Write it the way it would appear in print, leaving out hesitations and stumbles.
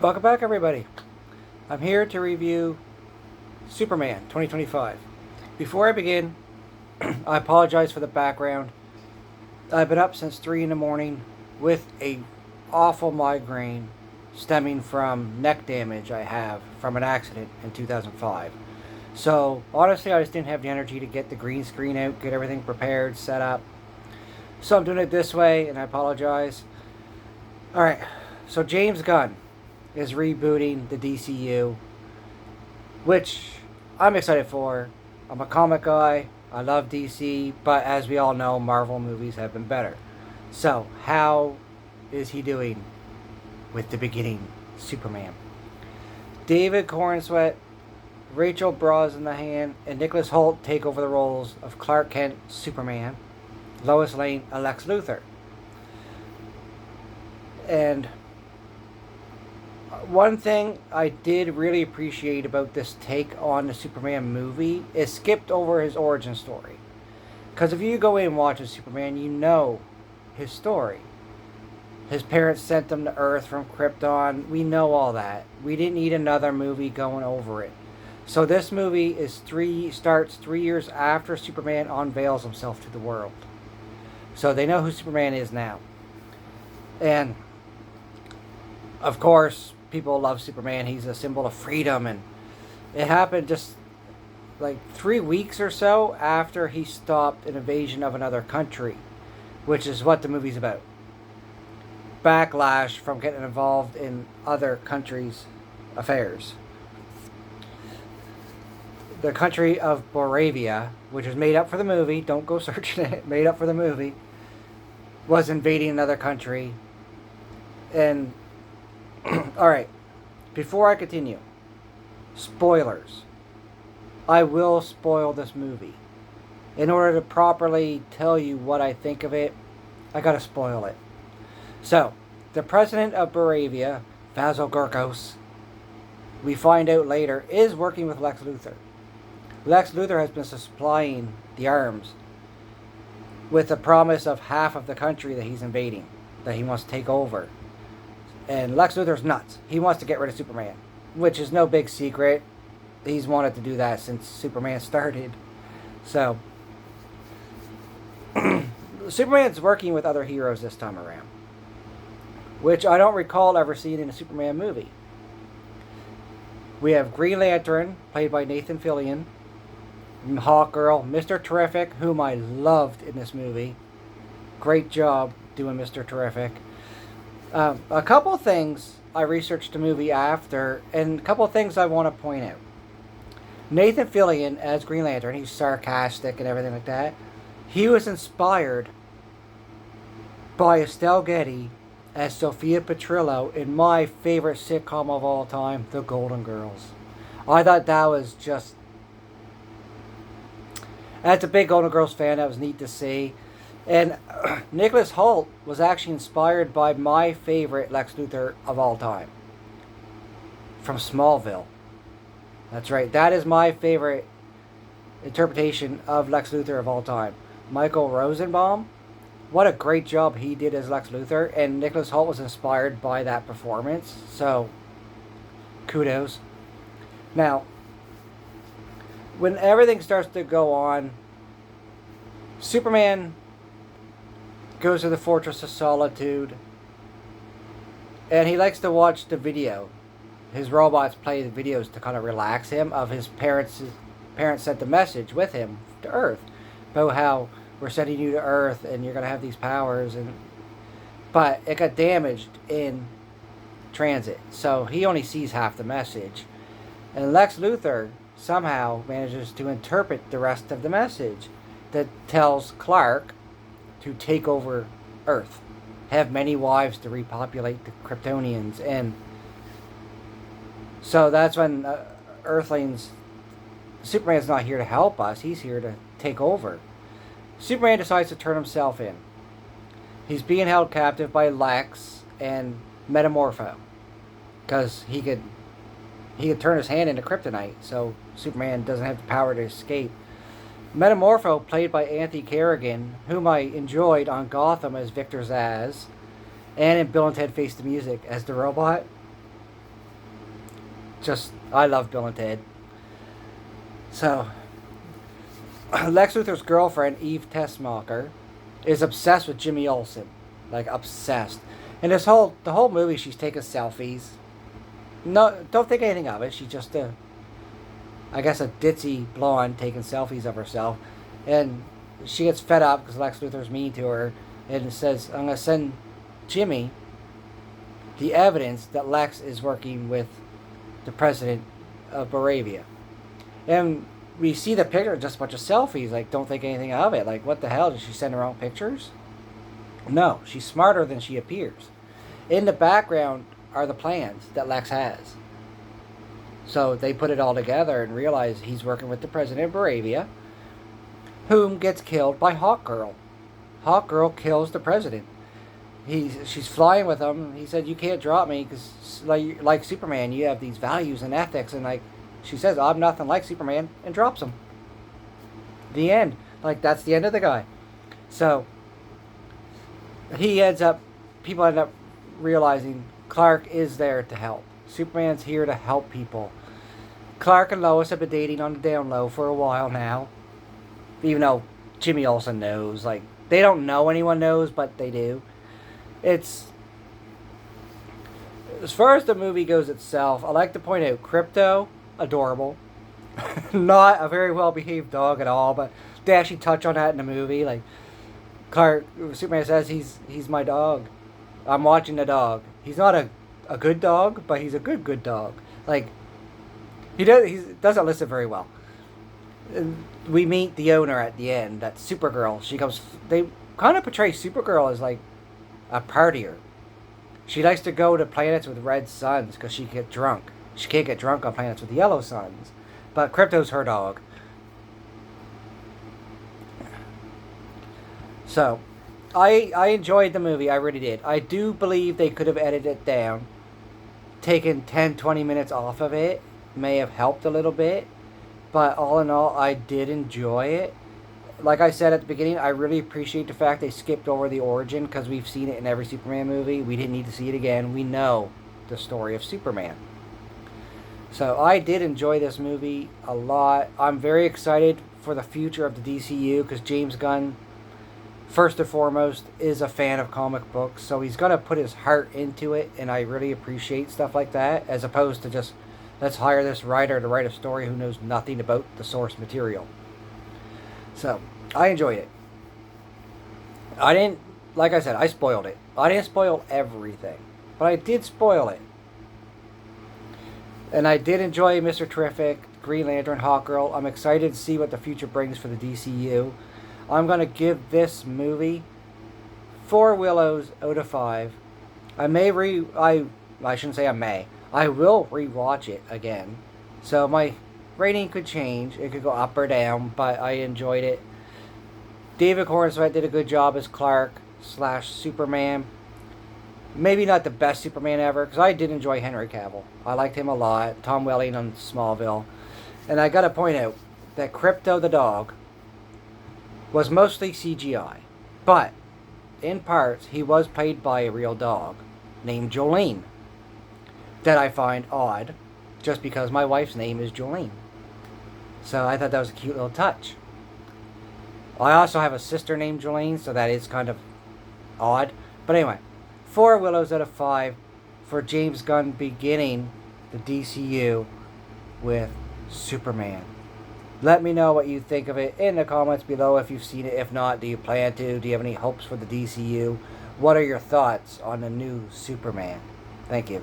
Welcome back, everybody. I'm here to review Superman 2025. Before I begin, I apologize for the background. I've been up since 3 in the morning with a awful migraine stemming from neck damage I have from an accident in 2005. So, honestly, I just didn't have the energy to get the green screen out, get everything prepared, set up. So, I'm doing it this way, and I apologize. Alright, so James Gunn is rebooting the DCU, which I'm excited for. I'm a comic guy. I love DC, but as we all know, Marvel movies have been better. So, how is he doing with the beginning Superman? David Cornsweet, Rachel Brosnahan, and Nicholas Hoult take over the roles of Clark Kent, Superman, Lois Lane, and Lex Luthor. And one thing I did really appreciate about this take on the Superman movie is skipped over his origin story. Because if you go in and watch a Superman, you know his story. His parents sent him to Earth from Krypton. We know all that. We didn't need another movie going over it. So this movie starts 3 years after Superman unveils himself to the world. So they know who Superman is now. And of course, people love Superman. He's a symbol of freedom, and it happened just like 3 weeks or so after he stopped an invasion of another country, which is what the movie's about. Backlash from getting involved in other countries' affairs. The country of Boravia, which was made up for the movie, don't go searching it, made up for the movie, was invading another country. And alright, before I continue, spoilers. I will spoil this movie. In order to properly tell you what I think of it, I gotta spoil it. So, the president of Boravia, Vasil Gorkos, we find out later, is working with Lex Luthor. Lex Luthor has been supplying the arms with the promise of half of the country that he's invading, that he wants to take over. And Lex Luthor's nuts. He wants to get rid of Superman, which is no big secret. He's wanted to do that since Superman started. So, Superman's working with other heroes this time around, which I don't recall ever seeing in a Superman movie. We have Green Lantern, played by Nathan Fillion, Hawkgirl, Mr. Terrific, whom I loved in this movie. Great job doing Mr. Terrific. A couple of things I researched the movie after, and a couple of things I want to point out. Nathan Fillion as Green Lantern, he's sarcastic and everything like that. He was inspired by Estelle Getty as Sophia Petrillo in my favorite sitcom of all time, The Golden Girls. I thought that was just... As a big Golden Girls fan, that was neat to see. And Nicholas Hoult was actually inspired by my favorite Lex Luthor of all time, from Smallville. That's right, that is my favorite interpretation of Lex Luthor of all time. Michael Rosenbaum, what a great job he did as Lex Luthor, and Nicholas Hoult was inspired by that performance, so kudos. Now, when everything starts to go on, Superman goes to the Fortress of Solitude, and he likes to watch the video. His robots play the videos to kind of relax him of his parents. His parents sent the message with him to Earth about how we're sending you to Earth and you're going to have these powers. But it got damaged in transit, so he only sees half the message. And Lex Luthor somehow manages to interpret the rest of the message that tells Clark to take over Earth, have many wives to repopulate the Kryptonians, and so that's when Earthlings... Superman's not here to help us, he's here to take over. Superman decides to turn himself in. He's being held captive by Lex and Metamorpho, because he could turn his hand into kryptonite, so Superman doesn't have the power to escape. Metamorpho, played by Anthony Carrigan, whom I enjoyed on Gotham as Victor Zsasz, and in Bill and Ted Face the Music as the robot. Just, I love Bill and Ted. So, Lex Luthor's girlfriend, Eve Tessmacher, is obsessed with Jimmy Olsen. Like, obsessed. And the whole movie, she's taking selfies. No, don't think anything of it. She's just I guess a ditzy blonde taking selfies of herself. And she gets fed up because Lex Luthor's mean to her. And says, I'm going to send Jimmy the evidence that Lex is working with the president of Moravia. And we see the picture, just a bunch of selfies. Like, don't think anything of it. Like, what the hell? Did she send her own pictures? No, she's smarter than she appears. In the background are the plans that Lex has. So they put it all together and realize he's working with the president of Moravia, whom gets killed by Hawkgirl. Hawkgirl kills the president. She's flying with him. He said, "You can't drop me because, like Superman, you have these values and ethics." And like she says, "I'm nothing like Superman," and drops him. The end. Like, that's the end of the guy. So people end up realizing Clark is there to help. Superman's here to help people. Clark and Lois have been dating on the down low for a while now. Even though Jimmy Olsen knows. Like, they don't know anyone knows, but they do. It's... As far as the movie goes itself, I like to point out Crypto, adorable. Not a very well-behaved dog at all, but they actually touch on that in the movie. Like, Superman says, he's my dog. I'm watching the dog. He's not a good dog, but he's a good dog. Like, he doesn't listen very well. And we meet the owner at the end, that Supergirl. They kind of portray Supergirl as like a partier. She likes to go to planets with red suns because she can get drunk. She can't get drunk on planets with yellow suns. But Krypto's her dog. So, I enjoyed the movie. I really did. I do believe they could have edited it down. Taken 10-20 minutes off of it may have helped a little bit. But all in all, I did enjoy it. Like I said at the beginning, I really appreciate the fact they skipped over the origin because we've seen it in every Superman movie. We didn't need to see it again. We know the story of Superman. So I did enjoy this movie a lot. I'm very excited for the future of the DCU because James Gunn, first and foremost, is a fan of comic books. So he's going to put his heart into it, and I really appreciate stuff like that, as opposed to just, let's hire this writer to write a story who knows nothing about the source material. So, I enjoyed it. Like I said, I spoiled it. I didn't spoil everything, but I did spoil it. And I did enjoy Mr. Terrific, Green Lantern, Hawkgirl. I'm excited to see what the future brings for the DCU. I'm going to give this movie 4 Willows out of 5. I shouldn't say I may. I will rewatch it again. So my rating could change. It could go up or down, but I enjoyed it. David Corenswet did a good job as Clark/Superman. Maybe not the best Superman ever, because I did enjoy Henry Cavill. I liked him a lot. Tom Welling on Smallville. And I got to point out that Crypto the dog was mostly CGI. But, in parts, he was played by a real dog named Jolene. That I find odd, just because my wife's name is Jolene. So I thought that was a cute little touch. I also have a sister named Jolene, so that is kind of odd. But anyway, 4 Willows out of 5 for James Gunn beginning the DCU with Superman. Let me know what you think of it in the comments below if you've seen it. If not, do you plan to? Do you have any hopes for the DCU? What are your thoughts on the new Superman? Thank you.